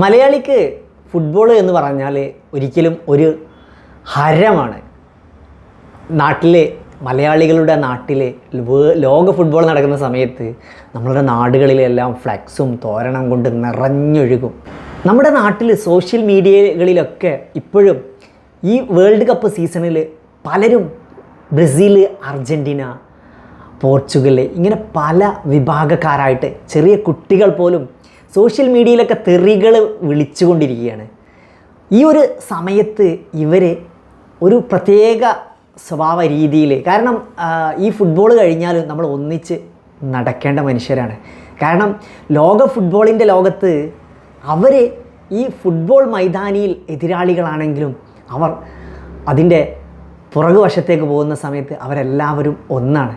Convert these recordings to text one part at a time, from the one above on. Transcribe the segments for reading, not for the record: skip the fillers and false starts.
മലയാളിക്ക് ഫുട്ബോൾ എന്ന് പറഞ്ഞാൽ ഒരിക്കലും ഒരു ഹരമാണ്. മലയാളികളുടെ നാട്ടിൽ ലോക ഫുട്ബോൾ നടക്കുന്ന സമയത്ത് നമ്മളുടെ നാടുകളിലെല്ലാം ഫ്ലെക്സും തോരണം കൊണ്ട് നിറഞ്ഞൊഴുകും. നമ്മുടെ നാട്ടിൽ സോഷ്യൽ മീഡിയകളിലൊക്കെ ഇപ്പോഴും ഈ വേൾഡ് കപ്പ് സീസണിൽ പലരും ബ്രസീൽ, അർജൻറ്റീന, പോർച്ചുഗൽ ഇങ്ങനെ പല വിഭാഗക്കാരായിട്ട് ചെറിയ കുട്ടികൾ പോലും സോഷ്യൽ മീഡിയയിലൊക്കെ തെറികൾ വിളിച്ചുകൊണ്ടിരിക്കുകയാണ്. ഈ ഒരു സമയത്ത് ഇവർ ഒരു പ്രത്യേക സ്വഭാവ രീതിയിൽ, കാരണം ഈ ഫുട്ബോൾ കഴിഞ്ഞാലും നമ്മൾ ഒന്നിച്ച് നടക്കേണ്ട മനുഷ്യരാണ്. കാരണം ലോക ഫുട്ബോളിൻ്റെ ലോകത്ത് അവർ ഈ ഫുട്ബോൾ മൈതാനിയിൽ എതിരാളികളാണെങ്കിലും അവർ അതിൻ്റെ പുറകുവശത്തേക്ക് പോകുന്ന സമയത്ത് അവരെല്ലാവരും ഒന്നാണ്.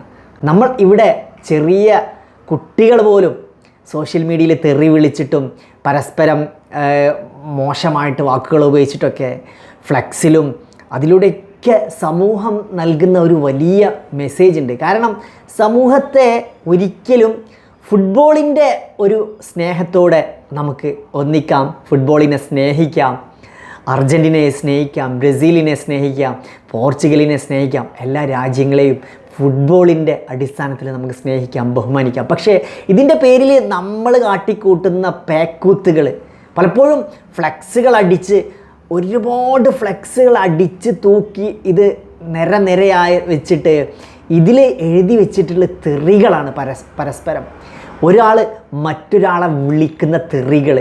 നമ്മൾ ഇവിടെ ചെറിയ കുട്ടികൾ പോലും സോഷ്യൽ മീഡിയയിൽ തെറി വിളിച്ചിട്ടും പരസ്പരം മോശമായിട്ട് വാക്കുകൾ ഉപയോഗിച്ചിട്ടൊക്കെ ഫ്ലെക്സിലും അതിലൂടെയൊക്കെ സമൂഹം നൽകുന്ന ഒരു വലിയ മെസ്സേജ് ഉണ്ട്. കാരണം സമൂഹത്തെ ഒരിക്കലും ഫുട്ബോളിൻ്റെ ഒരു സ്നേഹത്തോടെ നമുക്ക് ഒന്നിക്കാം, ഫുട്ബോളിനെ സ്നേഹിക്കാം, അർജൻറ്റീനയെ സ്നേഹിക്കാം, ബ്രസീലിനെ സ്നേഹിക്കാം, പോർച്ചുഗലിനെ സ്നേഹിക്കാം, എല്ലാ രാജ്യങ്ങളെയും ഫുട്ബോളിൻ്റെ അടിസ്ഥാനത്തിൽ നമുക്ക് സ്നേഹിക്കാം, ബഹുമാനിക്കാം. പക്ഷേ ഇതിൻ്റെ പേരിൽ നമ്മൾ കാട്ടിക്കൂട്ടുന്ന പേക്കൂത്തുകൾ പലപ്പോഴും ഫ്ലെക്സുകൾ അടിച്ച് ഒരുപാട് ഫ്ലെക്സുകൾ അടിച്ച് തൂക്കി ഇത് നിരയായി വെച്ചിട്ട് ഇതിൽ എഴുതി വെച്ചിട്ടുള്ള തെറികളാണ് പരസ്പരം. ഒരാൾ മറ്റൊരാളെ വിളിക്കുന്ന തെറികൾ,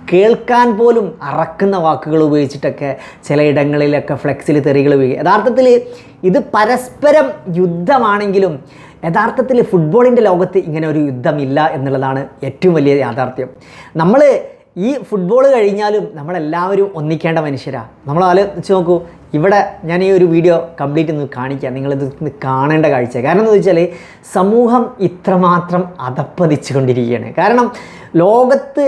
കേൾക്കാൻ പോലും അറക്കുന്ന വാക്കുകൾ ഉപയോഗിച്ചിട്ടൊക്കെ ചിലയിടങ്ങളിലൊക്കെ ഫ്ലെക്സിൽ തെറികൾ ഉപയോഗിക്കുക. യഥാർത്ഥത്തിൽ ഇത് പരസ്പരം യുദ്ധമാണെങ്കിലും യഥാർത്ഥത്തിൽ ഫുട്ബോളിൻ്റെ ലോകത്ത് ഇങ്ങനെ ഒരു യുദ്ധമില്ല എന്നുള്ളതാണ് ഏറ്റവും വലിയ യാഥാർത്ഥ്യം. നമ്മൾ ഈ ഫുട്ബോൾ കഴിഞ്ഞാലും നമ്മളെല്ലാവരും ഒന്നിക്കേണ്ട മനുഷ്യരാണ്. നമ്മൾ ആലോചിച്ച് നോക്കൂ, ഇവിടെ ഞാൻ ഈ ഒരു വീഡിയോ കംപ്ലീറ്റ് ഒന്ന് കാണിക്കാം, നിങ്ങളിത് കാണേണ്ട കാഴ്ച. കാരണം എന്താണെന്ന് വെച്ചാൽ സമൂഹം ഇത്രമാത്രം അധപ്പതിച്ചു കൊണ്ടിരിക്കുകയാണ്. കാരണം ലോകത്ത്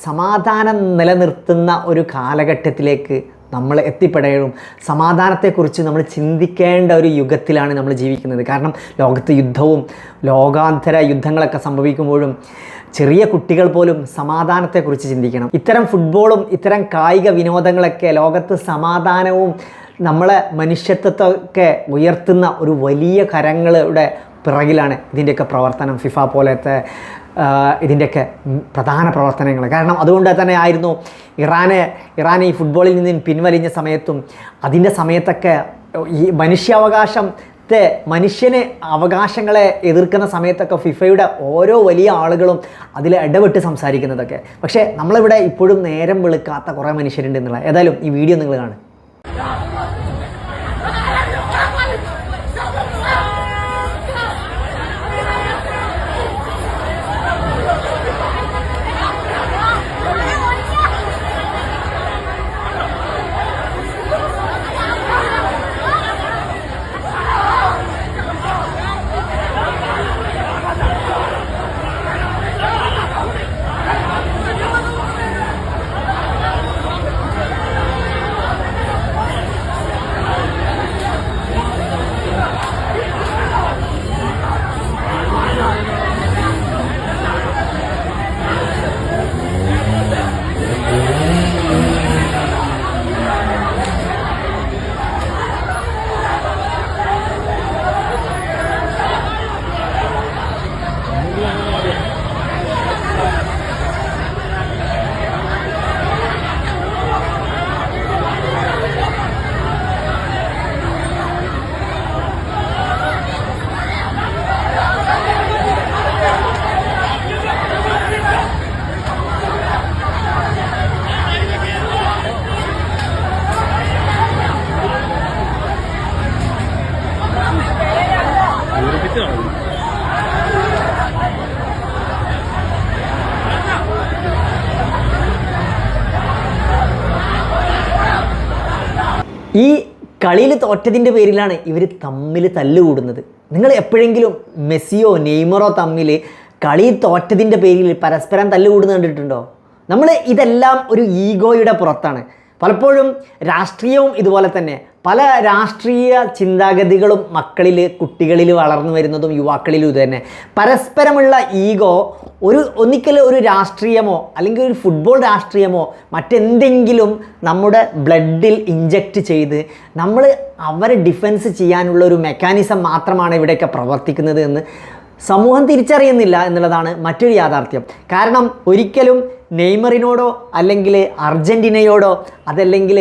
സമാധാനം നിലനിർത്തുന്ന ഒരു കാലഘട്ടത്തിലേക്ക് നമ്മൾ എത്തിപ്പെടണം. സമാധാനത്തെക്കുറിച്ച് നമ്മൾ ചിന്തിക്കേണ്ട ഒരു യുഗത്തിലാണ് നമ്മൾ ജീവിക്കുന്നത്. കാരണം ലോകത്ത് യുദ്ധവും ലോകാന്തര യുദ്ധങ്ങളൊക്കെ സംഭവിക്കുമ്പോഴും ചെറിയ കുട്ടികൾ പോലും സമാധാനത്തെക്കുറിച്ച് ചിന്തിക്കണം. ഇത്തരം ഫുട്ബോളും ഇത്തരം കായിക വിനോദങ്ങളൊക്കെ ലോകത്ത് സമാധാനവും നമ്മളെ മനുഷ്യത്വത്തൊക്കെ ഉയർത്തുന്ന ഒരു വലിയ കരങ്ങളുടെ പിറകിലാണ് ഇതിൻ്റെയൊക്കെ പ്രവർത്തനം. ഫിഫ പോലത്തെ ഇതിൻ്റെയൊക്കെ പ്രധാന പ്രവർത്തനങ്ങൾ. കാരണം അതുകൊണ്ട് തന്നെ ആയിരുന്നു ഇറാൻ ഈ ഫുട്ബോളിൽ നിന്ന് പിൻവലിഞ്ഞ സമയത്തും അതിൻ്റെ സമയത്തൊക്കെ ഈ മനുഷ്യന് അവകാശങ്ങളെ എതിർക്കുന്ന സമയത്തൊക്കെ ഫിഫയുടെ ഓരോ വലിയ ആളുകളും അതിൽ ഇടപെട്ട് സംസാരിക്കുന്നതൊക്കെ. പക്ഷേ നമ്മളിവിടെ ഇപ്പോഴും നേരം വെളുക്കാത്ത കുറേ മനുഷ്യരുണ്ട് എന്നുള്ള. ഏതായാലും ഈ വീഡിയോ നിങ്ങൾ കാണും. ഈ കളിയിൽ തോറ്റതിൻ്റെ പേരിലാണ് ഇവർ തമ്മിൽ തല്ലുകൂടുന്നത്. നിങ്ങൾ എപ്പോഴെങ്കിലും മെസ്സിയോ നെയ്മറോ തമ്മിൽ കളി തോറ്റതിൻ്റെ പേരിൽ പരസ്പരം തല്ലുകൂടുന്ന കണ്ടിട്ടുണ്ടോ? ഇതെല്ലാം ഒരു ഈഗോയുടെ പുറത്താണ്. പലപ്പോഴും രാഷ്ട്രീയവും ഇതുപോലെ തന്നെ പല രാഷ്ട്രീയ ചിന്താഗതികളും കുട്ടികളിൽ വളർന്നു വരുന്നതും യുവാക്കളിലും ഇത് തന്നെ. പരസ്പരമുള്ള ഈഗോ ഒന്നിക്കൽ ഒരു രാഷ്ട്രീയമോ അല്ലെങ്കിൽ ഒരു ഫുട്ബോൾ രാഷ്ട്രീയമോ മറ്റെന്തെങ്കിലും നമ്മുടെ ബ്ലഡിൽ ഇഞ്ചക്റ്റ് ചെയ്ത് നമ്മൾ അവരെ ഡിഫെൻസ് ചെയ്യാനുള്ള ഒരു മെക്കാനിസം മാത്രമാണ് ഇവിടെയൊക്കെ പ്രവർത്തിക്കുന്നത് എന്ന് സമൂഹം തിരിച്ചറിയുന്നില്ല എന്നുള്ളതാണ് മറ്റൊരു യാഥാർത്ഥ്യം. കാരണം ഒരിക്കലും നെയ്മറിനോടോ അല്ലെങ്കിൽ അർജൻറ്റീനയോടോ അതല്ലെങ്കിൽ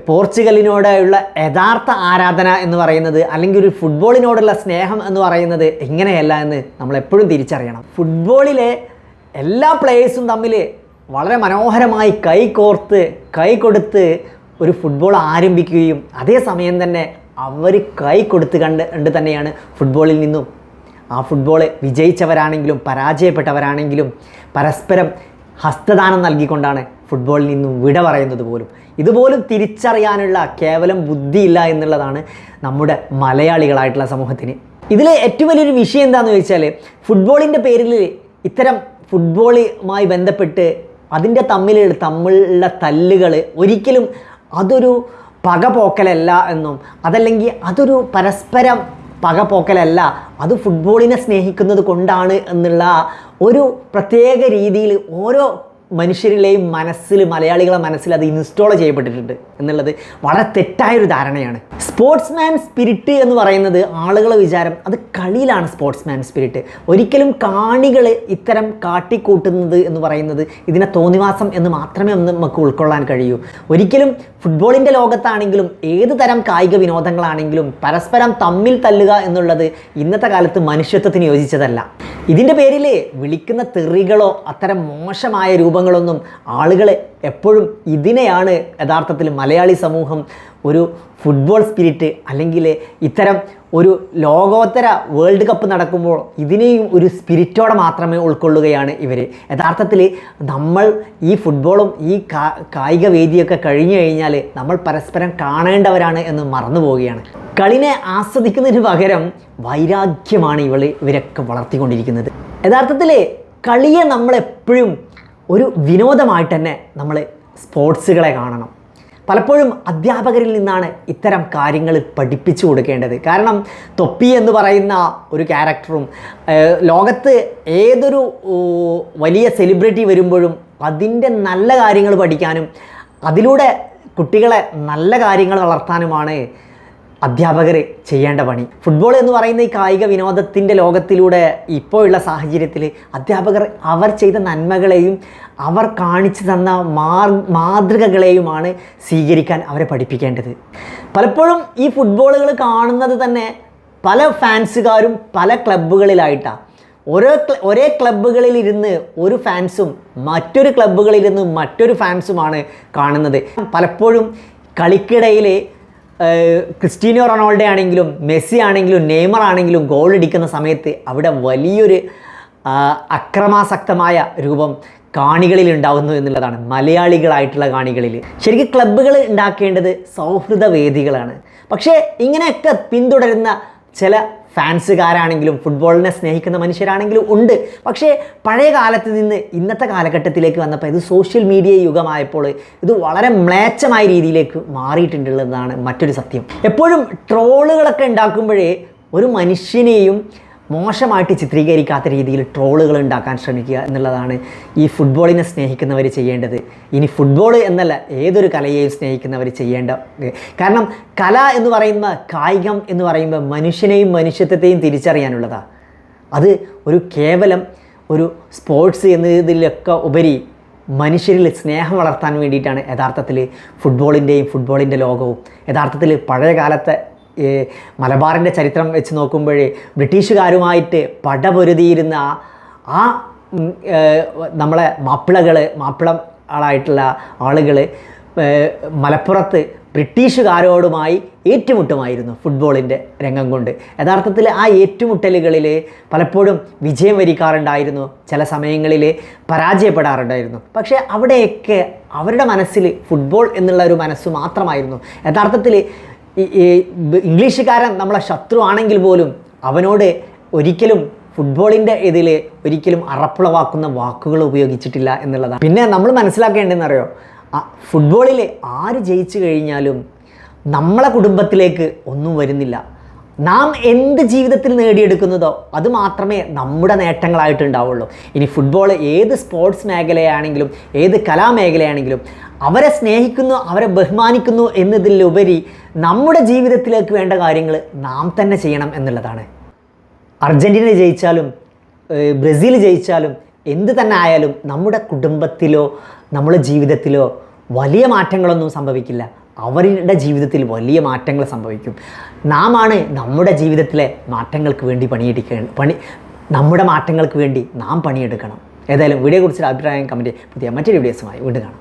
പോർച്ചുഗലിനോടുള്ള യഥാർത്ഥ ആരാധന എന്ന് പറയുന്നത് അല്ലെങ്കിൽ ഒരു ഫുട്ബോളിനോടുള്ള സ്നേഹം എന്ന് പറയുന്നത് ഇങ്ങനെയല്ല എന്ന് നമ്മളെപ്പോഴും തിരിച്ചറിയണം. ഫുട്ബോളിലെ എല്ലാ പ്ലേയേഴ്സും തമ്മിൽ വളരെ മനോഹരമായി കൈ കൊടുത്ത് ഒരു ഫുട്ബോൾ ആരംഭിക്കുകയും അതേസമയം തന്നെ അവർ കൈ കൊടുത്ത് കണ്ട് തന്നെയാണ് ഫുട്ബോളിൽ നിന്നും ആ ഫുട്ബോൾ വിജയിച്ചവരാണെങ്കിലും പരാജയപ്പെട്ടവരാണെങ്കിലും പരസ്പരം ഹസ്തദാനം നൽകിക്കൊണ്ടാണ് ഫുട്ബോളിൽ നിന്നും വിട പറയുന്നത് പോലും. ഇതുപോലും തിരിച്ചറിയാനുള്ള കേവലം ബുദ്ധിയില്ല എന്നുള്ളതാണ് നമ്മുടെ മലയാളികളായിട്ടുള്ള സമൂഹത്തിന്. ഇതിൽ ഏറ്റവും വലിയൊരു വിഷയം എന്താണെന്ന് ചോദിച്ചാൽ ഫുട്ബോളിൻ്റെ പേരിൽ ഇത്തരം ഫുട്ബോളുമായി ബന്ധപ്പെട്ട് അതിൻ്റെ തമ്മിലുള്ള തല്ലുകൾ ഒരിക്കലും അതൊരു പകപോക്കലല്ല എന്നും അതല്ലെങ്കിൽ അതൊരു പരസ്പരം പകപോക്കലല്ല, അത് ഫുട്ബോളിനെ സ്നേഹിക്കുന്നത് കൊണ്ടാണ് എന്നുള്ള ഒരു പ്രത്യേക രീതിയിൽ ഓരോ മനുഷ്യരിലെയും മലയാളികളെ മനസ്സിൽ അത് ഇൻസ്റ്റോൾ ചെയ്യപ്പെട്ടിട്ടുണ്ട് എന്നുള്ളത് വളരെ തെറ്റായൊരു ധാരണയാണ്. സ്പോർട്സ്മാൻ സ്പിരിറ്റ് എന്ന് പറയുന്നത് ആളുകളെ വിചാരം അത് കളിയിലാണ് സ്പോർട്സ്മാൻ സ്പിരിറ്റ്. ഒരിക്കലും കാണികൾ ഇത്തരം കാട്ടിക്കൂട്ടുന്നത് എന്ന് പറയുന്നത് ഇതിനെ തോന്നിവാസം എന്ന് മാത്രമേ നമുക്ക് ഉൾക്കൊള്ളാൻ കഴിയൂ. ഒരിക്കലും ഫുട്ബോളിൻ്റെ ലോകത്താണെങ്കിലും ഏത് തരം കായിക വിനോദങ്ങളാണെങ്കിലും പരസ്പരം തമ്മിൽ തല്ലുക എന്നുള്ളത് ഇന്നത്തെ കാലത്ത് മനുഷ്യത്വത്തിന് യോജിച്ചതല്ല. ഇതിൻ്റെ പേരിൽ വിളിക്കുന്ന തെറികളോ അത്തരം മോശമായ രൂപങ്ങളൊന്നും ആളുകൾ എപ്പോഴും ഇതിനെയാണ് യഥാർത്ഥത്തിൽ മലയാളി സമൂഹം ഒരു ഫുട്ബോൾ സ്പിരിറ്റ് അല്ലെങ്കിൽ ഇത്തരം ഒരു ലോകോത്തര വേൾഡ് കപ്പ് നടക്കുമ്പോൾ ഇതിനെയും ഒരു സ്പിരിറ്റോടെ മാത്രമേ ഉൾക്കൊള്ളുകയാണ് ഇവർ. യഥാർത്ഥത്തിൽ നമ്മൾ ഈ ഫുട്ബോളും ഈ കായിക വേദിയൊക്കെ കഴിഞ്ഞു കഴിഞ്ഞാൽ നമ്മൾ പരസ്പരം കാണേണ്ടവരാണ് എന്ന് മറന്നു പോവുകയാണ്. കളിനെ ആസ്വദിക്കുന്നതിന് പകരം വൈരാഗ്യമാണ് ഇവരൊക്കെ വളർത്തിക്കൊണ്ടിരിക്കുന്നത്. യഥാർത്ഥത്തിൽ കളിയെ നമ്മളെപ്പോഴും ഒരു വിനോദമായിട്ട് തന്നെ നമ്മൾ സ്പോർട്സുകളെ കാണണം. പലപ്പോഴും അധ്യാപകരിൽ നിന്നാണ് ഇത്തരം കാര്യങ്ങൾ പഠിപ്പിച്ചു കൊടുക്കേണ്ടത്. കാരണം തൊപ്പി എന്ന് പറയുന്ന ഒരു ക്യാരക്ടറും ലോകത്ത് ഏതൊരു വലിയ സെലിബ്രിറ്റി വരുമ്പോഴും അതിൻ്റെ നല്ല കാര്യങ്ങൾ പഠിക്കാനും അതിലൂടെ കുട്ടികളെ നല്ല കാര്യങ്ങൾ വളർത്താനുമാണ് അധ്യാപകർ ചെയ്യേണ്ട പണി. ഫുട്ബോൾ എന്ന് പറയുന്ന ഈ കായിക വിനോദത്തിൻ്റെ ലോകത്തിലൂടെ ഇപ്പോഴുള്ള സാഹചര്യത്തിൽ അധ്യാപകർ അവർ ചെയ്ത നന്മകളെയും അവർ കാണിച്ചു തന്ന മാതൃകകളെയുമാണ് സ്വീകരിക്കാൻ അവരെ പഠിപ്പിക്കേണ്ടത്. പലപ്പോഴും ഈ ഫുട്ബോളുകൾ കാണുന്നത് തന്നെ പല ഫാൻസുകാരും പല ക്ലബ്ബുകളിലായിട്ടാണ്. ഒരേ ക്ലബ്ബുകളിൽ ഇരുന്ന് ഒരു ഫാൻസും മറ്റൊരു ക്ലബ്ബുകളിലിരുന്ന് മറ്റൊരു ഫാൻസുമാണ് കാണുന്നത്. പലപ്പോഴും കളിക്കിടയിൽ ക്രിസ്റ്റ്യാനോ റൊണാൾഡോ ആണെങ്കിലും മെസ്സി ആണെങ്കിലും നെയ്മർ ആണെങ്കിലും ഗോൾ അടിക്കുന്ന സമയത്ത് അവിടെ വലിയൊരു അക്രമാസക്തമായ രൂപം കാണികളിൽ ഉണ്ടാകുന്നു എന്നുള്ളതാണ്. മലയാളികളായിട്ടുള്ള കാണികളിൽ ശരിക്കും ക്ലബ്ബുകൾ ഉണ്ടാക്കേണ്ടത് സൗഹൃദ വേദികളാണ്. പക്ഷേ ഇങ്ങനെയൊക്കെ പിന്തുടരുന്ന ചില ഫാൻസുകാരാണെങ്കിലും ഫുട്ബോളിനെ സ്നേഹിക്കുന്ന മനുഷ്യരാണെങ്കിലും ഉണ്ട്. പക്ഷേ പഴയ കാലത്ത് നിന്ന് ഇന്നത്തെ കാലഘട്ടത്തിലേക്ക് വന്നപ്പോൾ ഇത് സോഷ്യൽ മീഡിയ യുഗമായപ്പോൾ ഇത് വളരെ മ്ലേച്ഛമായ രീതിയിലേക്ക് മാറിയിട്ടുള്ളതാണ് മറ്റൊരു സത്യം. എപ്പോഴും ട്രോളുകളൊക്കെ ഉണ്ടാക്കുമ്പോഴേ ഒരു മനുഷ്യനെയും മോശമായിട്ട് ചിത്രീകരിക്കാത്ത രീതിയിൽ ട്രോളുകൾ ഉണ്ടാക്കാൻ ശ്രമിക്കുക എന്നുള്ളതാണ് ഈ ഫുട്ബോളിനെ സ്നേഹിക്കുന്നവർ ചെയ്യേണ്ടത്. ഇനി ഫുട്ബോൾ എന്നല്ല ഏതൊരു കലയെയും സ്നേഹിക്കുന്നവർ ചെയ്യേണ്ടത്. കാരണം കല എന്ന് പറയുന്ന കായികം എന്ന് പറയുമ്പോൾ മനുഷ്യനെയും മനുഷ്യത്വത്തെയും തിരിച്ചറിയാനുള്ളതാണ്. അത് ഒരു കേവലം ഒരു സ്പോർട്സ് എന്നതിലൊക്കെ ഉപരി മനുഷ്യരിൽ സ്നേഹം വളർത്താൻ വേണ്ടിയിട്ടാണ് യഥാർത്ഥത്തിൽ ഫുട്ബോളിൻ്റെ ലോകവും. യഥാർത്ഥത്തിൽ പഴയ കാലത്തെ മലബാറിൻ്റെ ചരിത്രം വെച്ച് നോക്കുമ്പോഴേ ബ്രിട്ടീഷുകാരുമായിട്ട് പടപൊരുതിയിരുന്ന നമ്മളെ മാപ്പിളകളായിട്ടുള്ള ആളുകൾ മലപ്പുറത്ത് ബ്രിട്ടീഷുകാരോടുമായി ഏറ്റുമുട്ടുമായിരുന്നു ഫുട്ബോളിൻ്റെ രംഗം കൊണ്ട്. യഥാർത്ഥത്തിൽ ആ ഏറ്റുമുട്ടലുകളിൽ പലപ്പോഴും വിജയം വരിക്കാറുണ്ടായിരുന്നു, ചില സമയങ്ങളിൽ പരാജയപ്പെടാറുണ്ടായിരുന്നു. പക്ഷേ അവിടെയൊക്കെ അവരുടെ മനസ്സിൽ ഫുട്ബോൾ എന്നുള്ള ഒരു മനസ്സ് മാത്രമായിരുന്നു. യഥാർത്ഥത്തിൽ ഇംഗ്ലീഷുകാരൻ നമ്മളെ ശത്രു ആണെങ്കിൽ പോലും അവനോട് ഒരിക്കലും ഫുട്ബോളിൻ്റെ ഇതിൽ ഒരിക്കലും അറപ്പുളവാക്കുന്ന വാക്കുകൾ ഉപയോഗിച്ചിട്ടില്ല എന്നുള്ളതാണ്. പിന്നെ നമ്മൾ മനസ്സിലാക്കേണ്ടതെന്ന് അറിയോ, ഫുട്ബോളിൽ ആര് ജയിച്ചു കഴിഞ്ഞാലും നമ്മളെ കുടുംബത്തിലേക്ക് ഒന്നും വരുന്നില്ല. നാം എന്ത് ജീവിതത്തിൽ നേടിയെടുക്കുന്നതോ അത് മാത്രമേ നമ്മുടെ നേട്ടങ്ങളായിട്ടുണ്ടാവുള്ളൂ. ഇനി ഫുട്ബോൾ, ഏത് സ്പോർട്സ് മേഖലയാണെങ്കിലും ഏത് കലാമേഖലയാണെങ്കിലും അവരെ സ്നേഹിക്കുന്നു, അവരെ ബഹുമാനിക്കുന്നു എന്നതിലുപരി നമ്മുടെ ജീവിതത്തിലേക്ക് വേണ്ട കാര്യങ്ങൾ നാം തന്നെ ചെയ്യണം എന്നുള്ളതാണ്. അർജൻറ്റീന ജയിച്ചാലും ബ്രസീൽ ജയിച്ചാലും എന്ത് തന്നെ ആയാലും നമ്മുടെ കുടുംബത്തിലോ നമ്മുടെ ജീവിതത്തിലോ വലിയ മാറ്റങ്ങളൊന്നും സംഭവിക്കില്ല. അവരുടെ ജീവിതത്തിൽ വലിയ മാറ്റങ്ങൾ സംഭവിക്കും. നാമാണ് നമ്മുടെ ജീവിതത്തിലെ മാറ്റങ്ങൾക്ക് വേണ്ടി നമ്മുടെ മാറ്റങ്ങൾക്ക് വേണ്ടി നാം പണിയെടുക്കണം. ഏതായാലും വീഡിയോയെക്കുറിച്ചൊരു അഭിപ്രായം കമൻറ്റ് പുതിയ മറ്റൊരു വീഡിയോസുമായി വീണ്ടും കാണാം.